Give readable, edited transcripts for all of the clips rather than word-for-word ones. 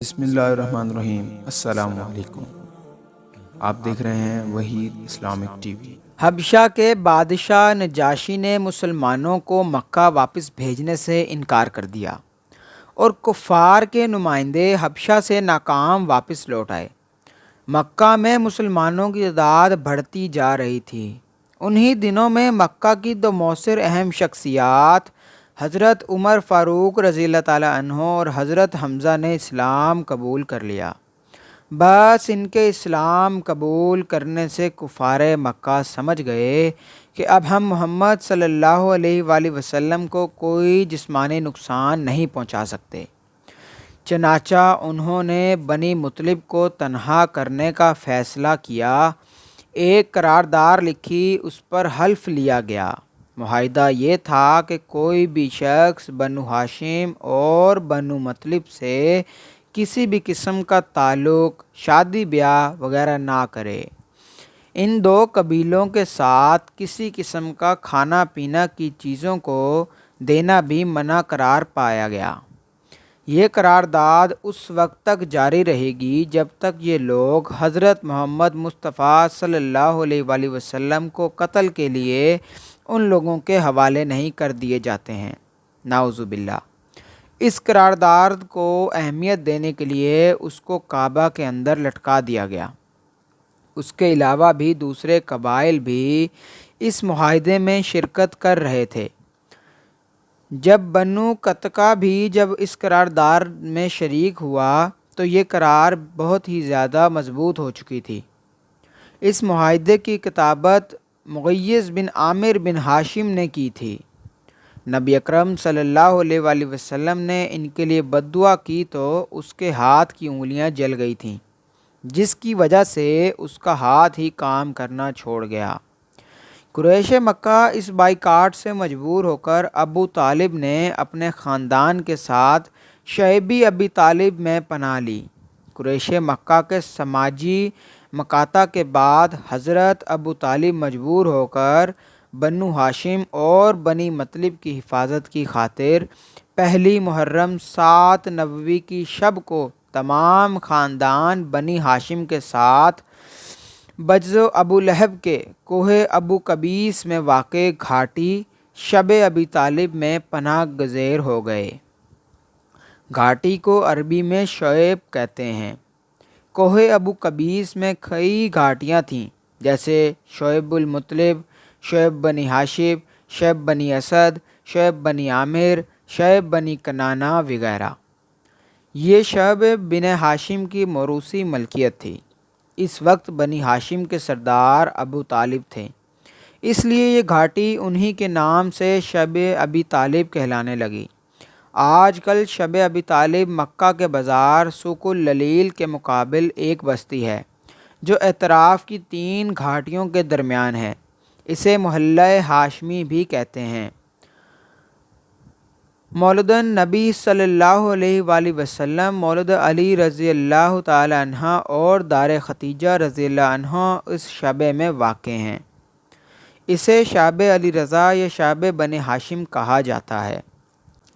بسم اللہ الرحمن الرحیم۔ السلام علیکم۔ آپ دیکھ رہے ہیں وحید اسلامک ٹی وی۔ حبشہ کے بادشاہ نجاشی نے مسلمانوں کو مکہ واپس بھیجنے سے انکار کر دیا اور کفار کے نمائندے حبشہ سے ناکام واپس لوٹ آئے۔ مکہ میں مسلمانوں کی تعداد بڑھتی جا رہی تھی۔ انہی دنوں میں مکہ کی دو مؤثر اہم شخصیات حضرت عمر فاروق رضی اللہ تعالیٰ عنہ اور حضرت حمزہ نے اسلام قبول کر لیا۔ بس ان کے اسلام قبول کرنے سے کفار مکہ سمجھ گئے کہ اب ہم محمد صلی اللہ علیہ وآلہ وسلم کو کوئی جسمانی نقصان نہیں پہنچا سکتے۔ چنانچہ انہوں نے بنی مطلب کو تنہا کرنے کا فیصلہ کیا۔ ایک قرارداد لکھی، اس پر حلف لیا گیا۔ معاہدہ یہ تھا کہ کوئی بھی شخص بنو ہاشم اور بنو مطلب سے کسی بھی قسم کا تعلق، شادی بیاہ وغیرہ نہ کرے۔ ان دو قبیلوں کے ساتھ کسی قسم کا کھانا پینا کی چیزوں کو دینا بھی منع قرار پایا گیا۔ یہ قرارداد اس وقت تک جاری رہے گی جب تک یہ لوگ حضرت محمد مصطفیٰ صلی اللہ علیہ وآلہ وسلم کو قتل کے لیے ان لوگوں کے حوالے نہیں کر دیے جاتے ہیں۔ نعوذ باللہ۔ اس قرارداد کو اہمیت دینے کے لیے اس کو کعبہ کے اندر لٹکا دیا گیا۔ اس کے علاوہ بھی دوسرے قبائل بھی اس معاہدے میں شرکت کر رہے تھے۔ جب بنو قطقہ بھی جب اس قرارداد میں شریک ہوا تو یہ قرار بہت ہی زیادہ مضبوط ہو چکی تھی۔ اس معاہدے کی کتابت مغیث بن عامر بن ہاشم نے کی تھی۔ نبی اکرم صلی اللہ علیہ وآلہ وسلم نے ان کے لیے بد دعا کی تو اس کے ہاتھ کی انگلیاں جل گئی تھیں، جس کی وجہ سے اس کا ہاتھ ہی کام کرنا چھوڑ گیا۔ قریش مکہ اس بائیکاٹ سے مجبور ہو کر ابو طالب نے اپنے خاندان کے ساتھ شعیبی ابی طالب میں پناہ لی۔ قریش مکہ کے سماجی مقاطع کے بعد حضرت ابو طالب مجبور ہو کر بنو ہاشم اور بنی مطلب کی حفاظت کی خاطر پہلی محرم 7 نبوی کی شب کو تمام خاندان بنی ہاشم کے ساتھ بجز ابو لہب کے کوہ ابو قبیس میں واقع گھاٹی شب ابی طالب میں پناہ گزیر ہو گئے۔ گھاٹی کو عربی میں شعیب کہتے ہیں۔ کوہ ابو قبیس میں کئی گھاٹیاں تھیں، جیسے شعیب المطلب، شعیب بنی ہاشم، شعیب بنی اسد، شعیب بنی عامر، شعیب بنی کنانہ وغیرہ۔ یہ شعیب بن ہاشم کی موروثی ملکیت تھی۔ اس وقت بنی ہاشم کے سردار ابو طالب تھے، اس لیے یہ گھاٹی انہی کے نام سے شب ابی طالب کہلانے لگی۔ آج کل شب ابی طالب مکہ کے بازار سوق الجلیل کے مقابل ایک بستی ہے جو اطراف کی 3 گھاٹیوں کے درمیان ہے۔ اسے محلہ ہاشمی بھی کہتے ہیں۔ مولد النبی صلی اللہ علیہ وآلہ وسلم، مولد علی رضی اللہ تعالی عنہ اور دار ختیجہ رضی اللہ عنہ اس شعبے میں واقع ہیں۔ اسے شعب علی رضا یا شعب بنی ہاشم کہا جاتا ہے۔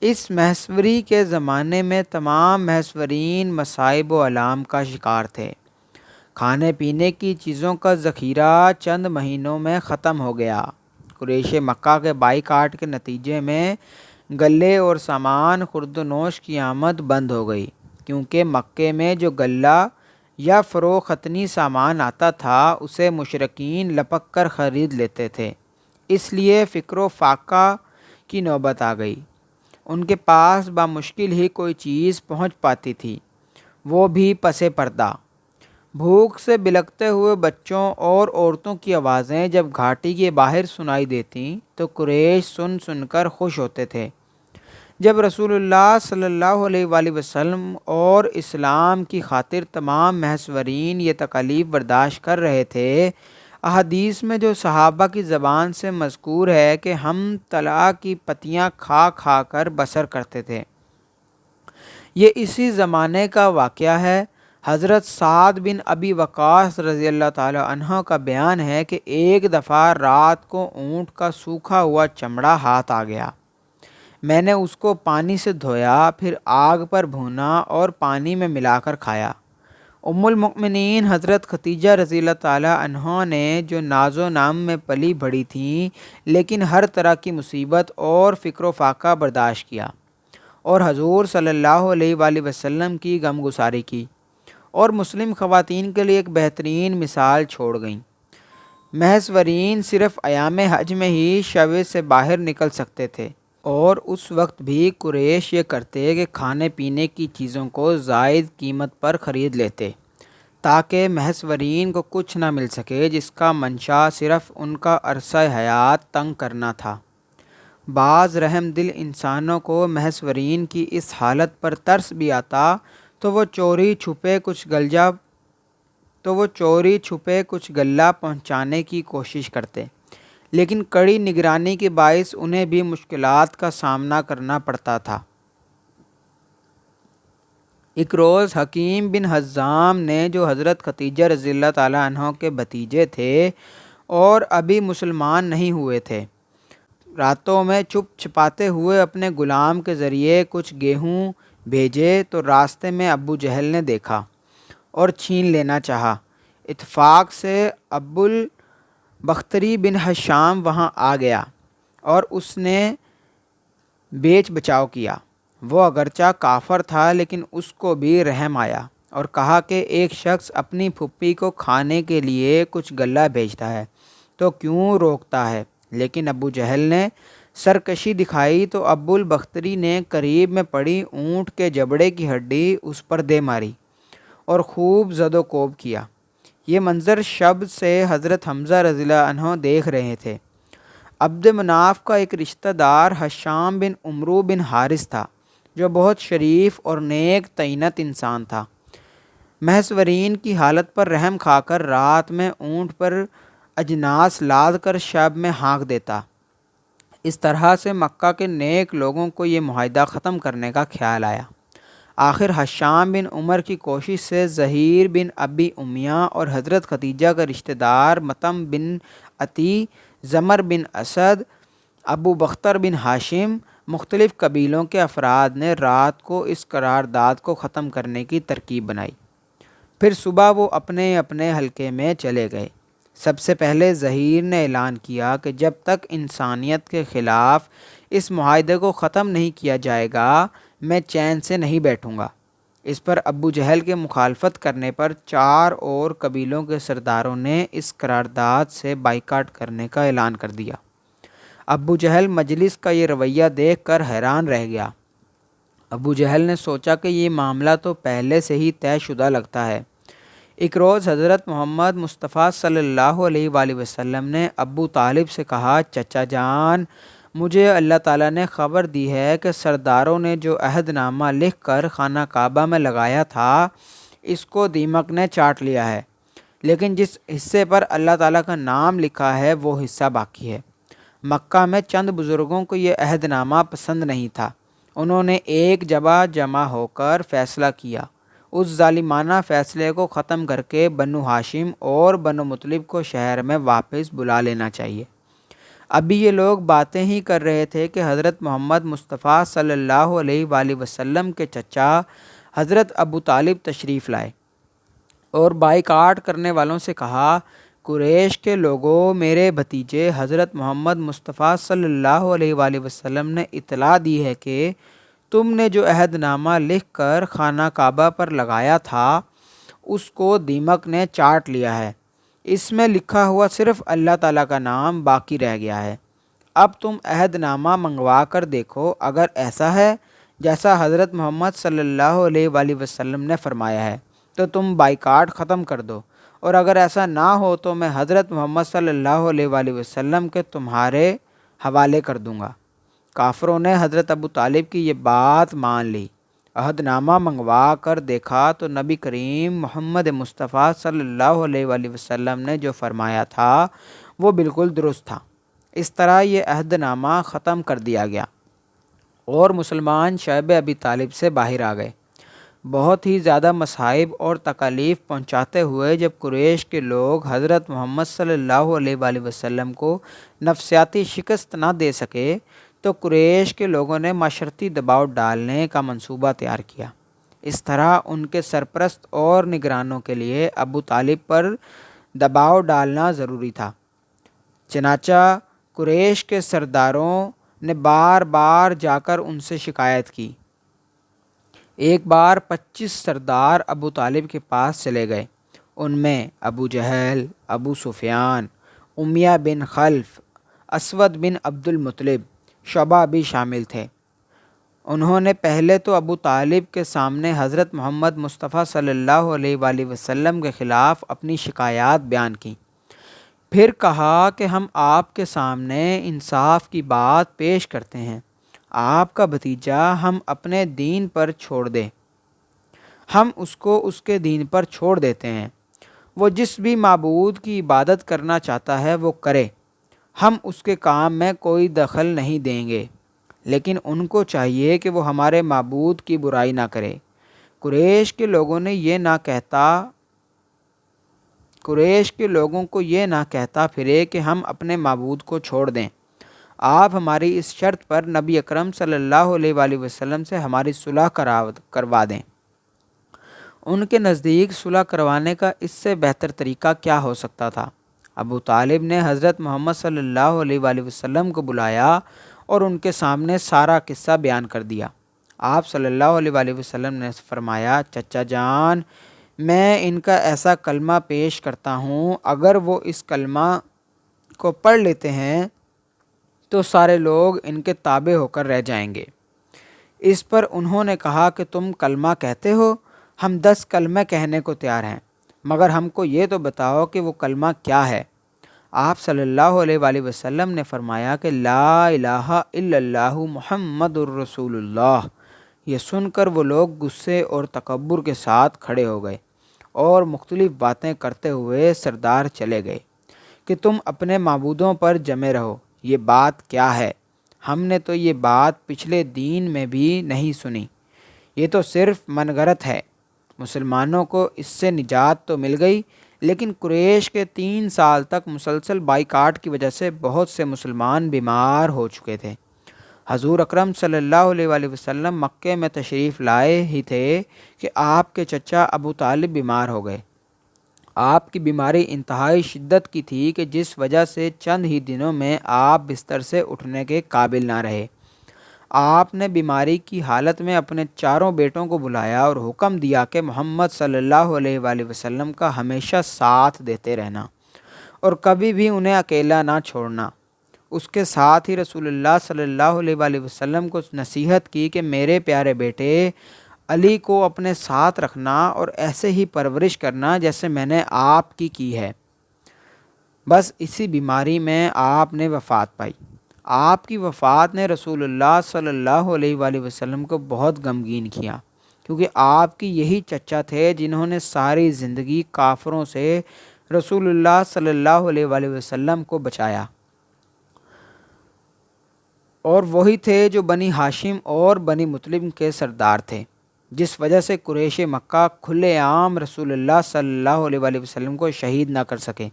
اس محصوری کے زمانے میں تمام محصورین مصائب و آلام کا شکار تھے۔ کھانے پینے کی چیزوں کا ذخیرہ چند مہینوں میں ختم ہو گیا۔ قریش مکہ کے بائیکاٹ کے نتیجے میں غلے اور سامان خرد و نوش کی آمد بند ہو گئی، کیونکہ مکے میں جو غلہ یا فروختنی سامان آتا تھا اسے مشرکین لپک کر خرید لیتے تھے، اس لیے فقر و فاقہ کی نوبت آ گئی۔ ان کے پاس بامشکل ہی کوئی چیز پہنچ پاتی تھی، وہ بھی پس پردہ۔ بھوک سے بلکتے ہوئے بچوں اور عورتوں کی آوازیں جب گھاٹی کے باہر سنائی دیتیں تو قریش سن سن کر خوش ہوتے تھے۔ جب رسول اللہ صلی اللہ علیہ وآلہ وسلم اور اسلام کی خاطر تمام محصورین یہ تکالیف برداشت کر رہے تھے، احادیث میں جو صحابہ کی زبان سے مذکور ہے کہ ہم طلح کی پتیاں کھا کھا کر بسر کرتے تھے، یہ اسی زمانے کا واقعہ ہے۔ حضرت سعد بن ابی وقاص رضی اللہ تعالی عنہ کا بیان ہے کہ ایک دفعہ رات کو اونٹ کا سوکھا ہوا چمڑا ہاتھ آ گیا۔ میں نے اس کو پانی سے دھویا، پھر آگ پر بھونا اور پانی میں ملا کر کھایا۔ ام المؤمنین حضرت ختیجہ رضی اللہ تعالیٰ عنہا نے جو ناز و نام میں پلی بڑھی تھیں، لیکن ہر طرح کی مصیبت اور فکر و فاقہ برداشت کیا اور حضور صلی اللہ علیہ وآلہ وسلم کی غمگساری کی، اور مسلم خواتین کے لیے ایک بہترین مثال چھوڑ گئیں۔ محض صرف ایام حج میں ہی شعبے سے باہر نکل سکتے تھے، اور اس وقت بھی قریش یہ کرتے کہ کھانے پینے کی چیزوں کو زائد قیمت پر خرید لیتے تاکہ محض کو کچھ نہ مل سکے، جس کا منشا صرف ان کا عرصہ حیات تنگ کرنا تھا۔ بعض رحم دل انسانوں کو محض کی اس حالت پر ترس بھی آتا تو وہ چوری چھپے کچھ غلہ پہنچانے کی کوشش کرتے، لیکن کڑی نگرانی کے باعث انہیں بھی مشکلات کا سامنا کرنا پڑتا تھا۔ ایک روز حکیم بن حزام نے، جو حضرت ختیجہ رضی اللہ تعالیٰ عنہ کے بھتیجے تھے اور ابھی مسلمان نہیں ہوئے تھے، راتوں میں چھپ چھپاتے ہوئے اپنے غلام کے ذریعے کچھ گیہوں بھیجے تو راستے میں ابو جہل نے دیکھا اور چھین لینا چاہا۔ اتفاق سے ابو البختری بن ہشام وہاں آ گیا اور اس نے بیچ بچاؤ کیا۔ وہ اگرچہ کافر تھا، لیکن اس کو بھی رحم آیا اور کہا کہ ایک شخص اپنی پھپھی کو کھانے کے لیے کچھ غلہ بھیجتا ہے تو کیوں روکتا ہے؟ لیکن ابو جہل نے سرکشی دکھائی تو ابو البختری نے قریب میں پڑی اونٹ کے جبڑے کی ہڈی اس پر دے ماری اور خوب زد و کوب کیا۔ یہ منظر شب سے حضرت حمزہ رضی اللہ عنہ دیکھ رہے تھے۔ عبد مناف کا ایک رشتہ دار ہشام بن عمرو بن حارث تھا، جو بہت شریف اور نیک طینت انسان تھا۔ محض کی حالت پر رحم کھا کر رات میں اونٹ پر اجناس لاد کر شب میں ہانک دیتا۔ اس طرح سے مکہ کے نیک لوگوں کو یہ معاہدہ ختم کرنے کا خیال آیا۔ آخر ہشام بن عمر کی کوشش سے زہیر بن ابی امیہ اور حضرت ختیجہ کا رشتہ دار مطعم بن عتی، زمر بن اسد، ابو بختر بن ہاشم، مختلف قبیلوں کے افراد نے رات کو اس قرارداد کو ختم کرنے کی ترکیب بنائی۔ پھر صبح وہ اپنے اپنے حلقے میں چلے گئے۔ سب سے پہلے زہیر نے اعلان کیا کہ جب تک انسانیت کے خلاف اس معاہدے کو ختم نہیں کیا جائے گا، میں چین سے نہیں بیٹھوں گا۔ اس پر ابو جہل کے مخالفت کرنے پر 4 اور قبیلوں کے سرداروں نے اس قرارداد سے بائیکاٹ کرنے کا اعلان کر دیا۔ ابو جہل مجلس کا یہ رویہ دیکھ کر حیران رہ گیا۔ ابو جہل نے سوچا کہ یہ معاملہ تو پہلے سے ہی طے شدہ لگتا ہے۔ ایک روز حضرت محمد مصطفیٰ صلی اللہ علیہ وآلہ وسلم نے ابو طالب سے کہا، چچا جان، مجھے اللہ تعالیٰ نے خبر دی ہے کہ سرداروں نے جو عہد نامہ لکھ کر خانہ کعبہ میں لگایا تھا، اس کو دیمک نے چاٹ لیا ہے، لیکن جس حصے پر اللہ تعالیٰ کا نام لکھا ہے وہ حصہ باقی ہے۔ مکہ میں چند بزرگوں کو یہ عہد نامہ پسند نہیں تھا۔ انہوں نے ایک جمع ہو کر فیصلہ کیا۔ اس ظالمانہ فیصلے کو ختم کر کے بنو ہاشم اور بنو مطلب کو شہر میں واپس بلا لینا چاہیے۔ ابھی یہ لوگ باتیں ہی کر رہے تھے کہ حضرت محمد مصطفیٰ صلی اللہ علیہ وآلہ وسلم کے چچا حضرت ابو طالب تشریف لائے اور بائیکاٹ کرنے والوں سے کہا، قریش کے لوگوں، میرے بھتیجے حضرت محمد مصطفیٰ صلی اللہ علیہ وآلہ وسلم نے اطلاع دی ہے کہ تم نے جو عہد نامہ لکھ کر خانہ کعبہ پر لگایا تھا، اس کو دیمک نے چاٹ لیا ہے۔ اس میں لکھا ہوا صرف اللہ تعالیٰ کا نام باقی رہ گیا ہے۔ اب تم عہد نامہ منگوا کر دیکھو، اگر ایسا ہے جیسا حضرت محمد صلی اللہ علیہ وآلہ وسلم نے فرمایا ہے تو تم بائیکاٹ ختم کر دو، اور اگر ایسا نہ ہو تو میں حضرت محمد صلی اللہ علیہ وآلہ وسلم کے تمہارے حوالے کر دوں گا۔ کافروں نے حضرت ابو طالب کی یہ بات مان لی۔ عہد نامہ منگوا کر دیکھا تو نبی کریم محمد مصطفیٰ صلی اللہ علیہ وآلہ وسلم نے جو فرمایا تھا وہ بالکل درست تھا۔ اس طرح یہ عہد نامہ ختم کر دیا گیا اور مسلمان شعب ابی طالب سے باہر آ گئے۔ بہت ہی زیادہ مصائب اور تکالیف پہنچاتے ہوئے جب قریش کے لوگ حضرت محمد صلی اللہ علیہ وآلہ وسلم کو نفسیاتی شکست نہ دے سکے تو قریش کے لوگوں نے معاشرتی دباؤ ڈالنے کا منصوبہ تیار کیا۔ اس طرح ان کے سرپرست اور نگرانوں کے لیے ابو طالب پر دباؤ ڈالنا ضروری تھا۔ چنانچہ قریش کے سرداروں نے بار بار جا کر ان سے شکایت کی۔ ایک بار 25 سردار ابو طالب کے پاس چلے گئے۔ ان میں ابو جہل، ابو سفیان، امیہ بن خلف، اسود بن عبد المطلب، شعبہ بھی شامل تھے۔ انہوں نے پہلے تو ابو طالب کے سامنے حضرت محمد مصطفیٰ صلی اللہ علیہ وآلہ وسلم کے خلاف اپنی شکایات بیان کی۔ پھر کہا کہ ہم آپ کے سامنے انصاف کی بات پیش کرتے ہیں، آپ کا بھتیجا ہم اپنے دین پر چھوڑ دے، ہم اس کو اس کے دین پر چھوڑ دیتے ہیں، وہ جس بھی معبود کی عبادت کرنا چاہتا ہے وہ کرے، ہم اس کے کام میں کوئی دخل نہیں دیں گے، لیکن ان کو چاہیے کہ وہ ہمارے معبود کی برائی نہ کرے۔ قریش کے لوگوں کو یہ نہ کہتا پھرے کہ ہم اپنے معبود کو چھوڑ دیں، آپ ہماری اس شرط پر نبی اکرم صلی اللہ علیہ وآلہ وسلم سے ہماری صلح کروا دیں۔ ان کے نزدیک صلح کروانے کا اس سے بہتر طریقہ کیا ہو سکتا تھا؟ ابو طالب نے حضرت محمد صلی اللہ علیہ وآلہ وسلم کو بلایا اور ان کے سامنے سارا قصہ بیان کر دیا۔ آپ صلی اللہ علیہ وآلہ وسلم نے فرمایا، چچا جان، میں ان کا ایسا کلمہ پیش کرتا ہوں، اگر وہ اس کلمہ کو پڑھ لیتے ہیں تو سارے لوگ ان کے تابع ہو کر رہ جائیں گے۔ اس پر انہوں نے کہا کہ تم کلمہ کہتے ہو؟ ہم 10 کلمہ کہنے کو تیار ہیں، مگر ہم کو یہ تو بتاؤ کہ وہ کلمہ کیا ہے۔ آپ صلی اللہ علیہ وآلہ وسلم نے فرمایا کہ لا الہ الا اللہ محمد الرسول اللہ۔ یہ سن کر وہ لوگ غصے اور تکبر کے ساتھ کھڑے ہو گئے اور مختلف باتیں کرتے ہوئے سردار چلے گئے کہ تم اپنے معبودوں پر جمے رہو، یہ بات کیا ہے؟ ہم نے تو یہ بات پچھلے دین میں بھی نہیں سنی، یہ تو صرف من گھڑت ہے۔ مسلمانوں کو اس سے نجات تو مل گئی، لیکن قریش کے 3 سال تک مسلسل بائیکاٹ کی وجہ سے بہت سے مسلمان بیمار ہو چکے تھے۔ حضور اکرم صلی اللہ علیہ وآلہ وسلم مکے میں تشریف لائے ہی تھے کہ آپ کے چچا ابو طالب بیمار ہو گئے۔ آپ کی بیماری انتہائی شدت کی تھی کہ جس وجہ سے چند ہی دنوں میں آپ بستر سے اٹھنے کے قابل نہ رہے۔ آپ نے بیماری کی حالت میں اپنے 4 بیٹوں کو بلایا اور حکم دیا کہ محمد صلی اللہ علیہ وآلہ وسلم کا ہمیشہ ساتھ دیتے رہنا اور کبھی بھی انہیں اکیلا نہ چھوڑنا۔ اس کے ساتھ ہی رسول اللہ صلی اللہ علیہ وآلہ وسلم کو نصیحت کی کہ میرے پیارے بیٹے علی کو اپنے ساتھ رکھنا اور ایسے ہی پرورش کرنا جیسے میں نے آپ کی ہے۔ بس اسی بیماری میں آپ نے وفات پائی۔ آپ کی وفات نے رسول اللہ صلی اللہ علیہ وآلہ وسلم کو بہت غمگین کیا، کیونکہ آپ کی یہی چچا تھے جنہوں نے ساری زندگی کافروں سے رسول اللہ صلی اللہ علیہ وآلہ وسلم کو بچایا، اور وہی تھے جو بنی ہاشم اور بنی مطلب کے سردار تھے، جس وجہ سے قریش مکہ کھلے عام رسول اللہ صلی اللہ علیہ وآلہ وسلم کو شہید نہ کر سکے۔